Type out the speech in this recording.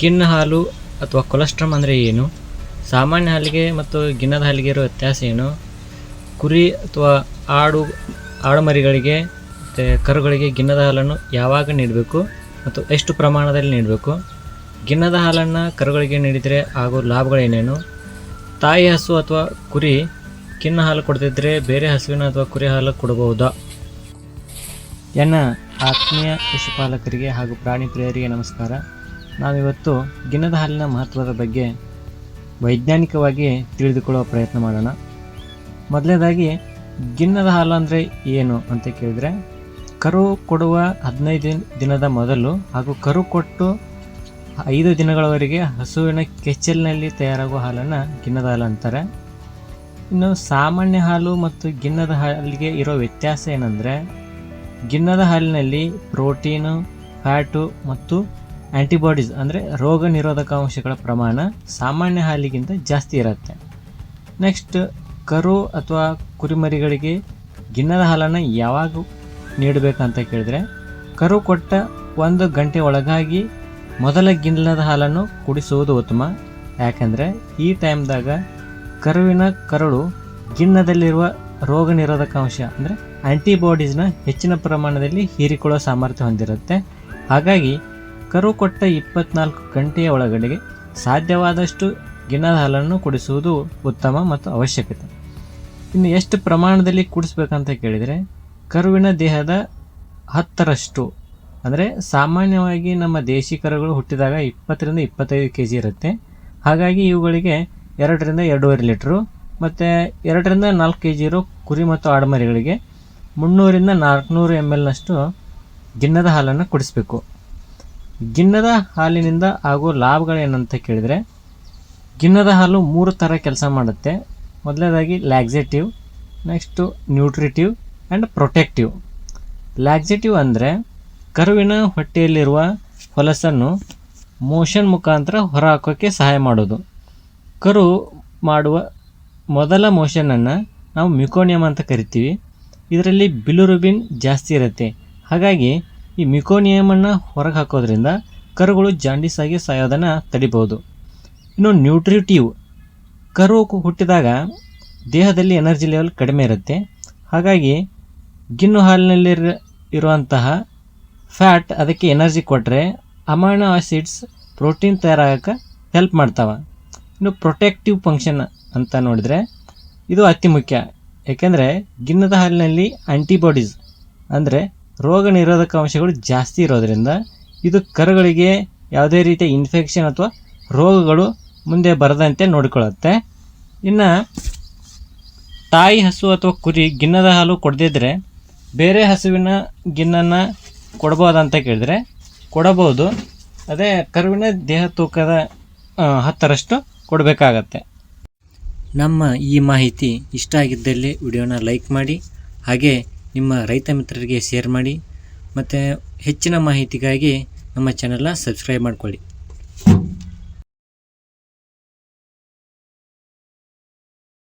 ಗಿಣ್ಣ ಹಾಲು ಅಥವಾ ಕೊಲೆಸ್ಟ್ರಾಮ್ ಅಂದರೆ ಏನು, ಸಾಮಾನ್ಯ ಹಾಲಿಗೆ ಮತ್ತು ಗಿಣ್ಣದ ಹಾಲಿಗೆ ಇರೋ ವ್ಯತ್ಯಾಸ ಏನು, ಕುರಿ ಅಥವಾ ಆಡು ಮರಿಗಳಿಗೆ ಮತ್ತು ಕರುಗಳಿಗೆ ಗಿಣ್ಣದ ಹಾಲನ್ನು ಯಾವಾಗ ನೀಡಬೇಕು ಮತ್ತು ಎಷ್ಟು ಪ್ರಮಾಣದಲ್ಲಿ ನೀಡಬೇಕು, ಗಿಣ್ಣದ ಹಾಲನ್ನು ಕರುಗಳಿಗೆ ನೀಡಿದರೆ ಆಗೋ ಲಾಭಗಳೇನೇನು, ತಾಯಿ ಹಸು ಅಥವಾ ಕುರಿ ಗಿಣ್ಣ ಹಾಲು ಕೊಡ್ತಿದ್ರೆ ಬೇರೆ ಹಸುವಿನ ಅಥವಾ ಕುರಿ ಹಾಲು ಕೊಡಬಹುದಾ? ಎನ್ನ ಆತ್ಮೀಯ ಪಶುಪಾಲಕರಿಗೆ ಹಾಗೂ ಪ್ರಾಣಿ ಪ್ರಿಯರಿಗೆ ನಮಸ್ಕಾರ. ನಾವಿವತ್ತು ಗಿಣ್ಣದ ಹಾಲಿನ ಮಹತ್ವದ ಬಗ್ಗೆ ವೈಜ್ಞಾನಿಕವಾಗಿ ತಿಳಿದುಕೊಳ್ಳುವ ಪ್ರಯತ್ನ ಮಾಡೋಣ. ಮೊದಲನೇದಾಗಿ ಗಿಣ್ಣದ ಹಾಲು ಅಂದರೆ ಏನು ಅಂತ ಕೇಳಿದರೆ, ಕರು ಕೊಡುವ 15 ದಿನದ ಮೊದಲು ಹಾಗೂ ಕರು ಕೊಟ್ಟು 5 ದಿನಗಳವರೆಗೆ ಹಸುವಿನ ಕೆಚ್ಚಲಿನಲ್ಲಿ ತಯಾರಾಗುವ ಹಾಲನ್ನು ಗಿಣ್ಣದ ಹಾಲು ಅಂತಾರೆ. ಇನ್ನು ಸಾಮಾನ್ಯ ಹಾಲು ಮತ್ತು ಗಿಣ್ಣದ ಹಾಲಿಗೆ ಇರೋ ವ್ಯತ್ಯಾಸ ಏನಂದರೆ, ಗಿಣ್ಣದ ಹಾಲಿನಲ್ಲಿ ಪ್ರೋಟೀನು, ಫ್ಯಾಟು ಮತ್ತು ಆ್ಯಂಟಿಬಾಡೀಸ್ ಅಂದರೆ ರೋಗ ನಿರೋಧಕ ಅಂಶಗಳ ಪ್ರಮಾಣ ಸಾಮಾನ್ಯ ಹಾಲಿಗಿಂತ ಜಾಸ್ತಿ ಇರುತ್ತೆ. ನೆಕ್ಸ್ಟ್, ಕರು ಅಥವಾ ಕುರಿಮರಿಗಳಿಗೆ ಗಿಣ್ಣದ ಹಾಲನ್ನು ಯಾವಾಗ ನೀಡಬೇಕಂತ ಕೇಳಿದ್ರೆ, ಕರು ಕೊಟ್ಟ 1 ಗಂಟೆ ಒಳಗಾಗಿ ಮೊದಲ ಗಿಣ್ಣದ ಹಾಲನ್ನು ಕುಡಿಸುವುದು ಉತ್ತಮ. ಯಾಕೆಂದರೆ ಈ ಟೈಮ್ದಾಗ ಕರುವಿನ ಕರಳು ಗಿಣ್ಣದಲ್ಲಿರುವ ರೋಗ ನಿರೋಧಕ ಅಂಶ ಅಂದರೆ ಆ್ಯಂಟಿಬಾಡೀಸ್ನ ಹೆಚ್ಚಿನ ಪ್ರಮಾಣದಲ್ಲಿ ಹೀರಿಕೊಳ್ಳೋ ಸಾಮರ್ಥ್ಯ ಹೊಂದಿರುತ್ತೆ. ಹಾಗಾಗಿ ಕರು ಕೊಟ್ಟ 24 ಗಂಟೆಯ ಒಳಗಡೆಗೆ ಸಾಧ್ಯವಾದಷ್ಟು ಗಿಣ್ಣದ ಹಾಲನ್ನು ಕುಡಿಸುವುದು ಉತ್ತಮ ಮತ್ತು ಅವಶ್ಯಕತೆ. ಇನ್ನು ಎಷ್ಟು ಪ್ರಮಾಣದಲ್ಲಿ ಕುಡಿಸ್ಬೇಕಂತ ಕೇಳಿದರೆ, ಕರುವಿನ ದೇಹದ 10ರಷ್ಟು ಅಂದರೆ ಸಾಮಾನ್ಯವಾಗಿ ನಮ್ಮ ದೇಶಿ ಕರುಗಳು ಹುಟ್ಟಿದಾಗ 20ರಿಂದ 25 kg ಇರುತ್ತೆ. ಹಾಗಾಗಿ ಇವುಗಳಿಗೆ 2ರಿಂದ 2.5 ಲೀಟ್ರು ಮತ್ತು 2ರಿಂದ 4 kg ಇರೋ ಕುರಿ ಮತ್ತು ಆಡುಮರಿಗಳಿಗೆ 300ರಿಂದ 400 ml ಗಿಣ್ಣದ ಹಾಲನ್ನು ಕುಡಿಸ್ಬೇಕು. ಗಿಣ್ಣದ ಹಾಲಿನಿಂದ ಆಗೋ ಲಾಭಗಳೇನಂತ ಕೇಳಿದರೆ, ಗಿಣ್ಣದ ಹಾಲು 3 ಥರ ಕೆಲಸ ಮಾಡುತ್ತೆ. ಮೊದಲನೇದಾಗಿ laxative, next nutritive and protective. Laxative ಅಂದರೆ ಕರುವಿನ ಹೊಟ್ಟೆಯಲ್ಲಿರುವ ಹೊಲಸನ್ನು ಮೋಷನ್ ಮುಖಾಂತರ ಹೊರಹಾಕೋಕ್ಕೆ ಸಹಾಯ ಮಾಡೋದು. ಕರು ಮಾಡುವ ಮೊದಲ ಮೋಷನನ್ನು ನಾವು ಮಿಕೋನಿಯಮ್ ಅಂತ ಕರಿತೀವಿ. ಇದರಲ್ಲಿ ಬಿಲಿರುಬಿನ್ ಜಾಸ್ತಿ ಇರುತ್ತೆ. ಹಾಗಾಗಿ ಈ ಮಿಕೋನಿಯಮನ್ನು ಹೊರಗೆ ಹಾಕೋದ್ರಿಂದ ಕರುಗಳು ಜಾಂಡೀಸ್ ಆಗಿ ಸಾಯೋದನ್ನು ತಡಿಬೋದು. ಇನ್ನು ನ್ಯೂಟ್ರಿಟಿವ್, ಕರು ಹುಟ್ಟಿದಾಗ ದೇಹದಲ್ಲಿ ಎನರ್ಜಿ ಲೆವೆಲ್ ಕಡಿಮೆ ಇರುತ್ತೆ. ಹಾಗಾಗಿ ಗಿಣ್ಣು ಹಾಲಿನಲ್ಲಿ ಇರುವಂತಹ ಫ್ಯಾಟ್ ಅದಕ್ಕೆ ಎನರ್ಜಿ ಕೊಟ್ಟರೆ ಅಮೈನೋ ಆಸಿಡ್ಸ್ ಪ್ರೋಟೀನ್ ತಯಾರಾಗಕ್ಕೆ ಹೆಲ್ಪ್ ಮಾಡ್ತಾವೆ. ಇನ್ನು ಪ್ರೊಟೆಕ್ಟಿವ್ ಫಂಕ್ಷನ್ ಅಂತ ನೋಡಿದರೆ ಇದು ಅತಿ ಮುಖ್ಯ. ಏಕೆಂದರೆ ಗಿಣ್ಣದ ಹಾಲಿನಲ್ಲಿ ಆ್ಯಂಟಿಬಾಡೀಸ್ ಅಂದರೆ ರೋಗ ನಿರೋಧಕ ಅಂಶಗಳು ಜಾಸ್ತಿ ಇರೋದರಿಂದ ಇದು ಕರುಗಳಿಗೆ ಯಾವುದೇ ರೀತಿಯ ಇನ್ಫೆಕ್ಷನ್ ಅಥವಾ ರೋಗಗಳು ಮುಂದೆ ಬರದಂತೆ ನೋಡಿಕೊಳ್ಳುತ್ತೆ. ಇನ್ನು ತಾಯಿ ಹಸು ಅಥವಾ ಕುರಿ ಗಿಣ್ಣದ ಹಾಲು ಕೊಡದಿದ್ದರೆ ಬೇರೆ ಹಸುವಿನ ಗಿಣ್ಣನ್ನು ಕೊಡ್ಬೋದಂತ ಕೇಳಿದರೆ ಕೊಡಬಹುದು. ಅದೇ ಕರುವಿನ ದೇಹ ತೂಕದ 10ರಷ್ಟು ಕೊಡಬೇಕಾಗತ್ತೆ. ನಮ್ಮ ಈ ಮಾಹಿತಿ ಇಷ್ಟ ಆಗಿದ್ದಲ್ಲಿ ವಿಡಿಯೋನ ಲೈಕ್ ಮಾಡಿ, ಹಾಗೆ ನಿಮ್ಮ ರೈತ ಮಿತ್ರರಿಗೆ ಶೇರ್ ಮಾಡಿ, ಮತ್ತು ಹೆಚ್ಚಿನ ಮಾಹಿತಿಗಾಗಿ ನಮ್ಮ ಚಾನೆಲ್ನ ಸಬ್ಸ್ಕ್ರೈಬ್ ಮಾಡ್ಕೊಳ್ಳಿ.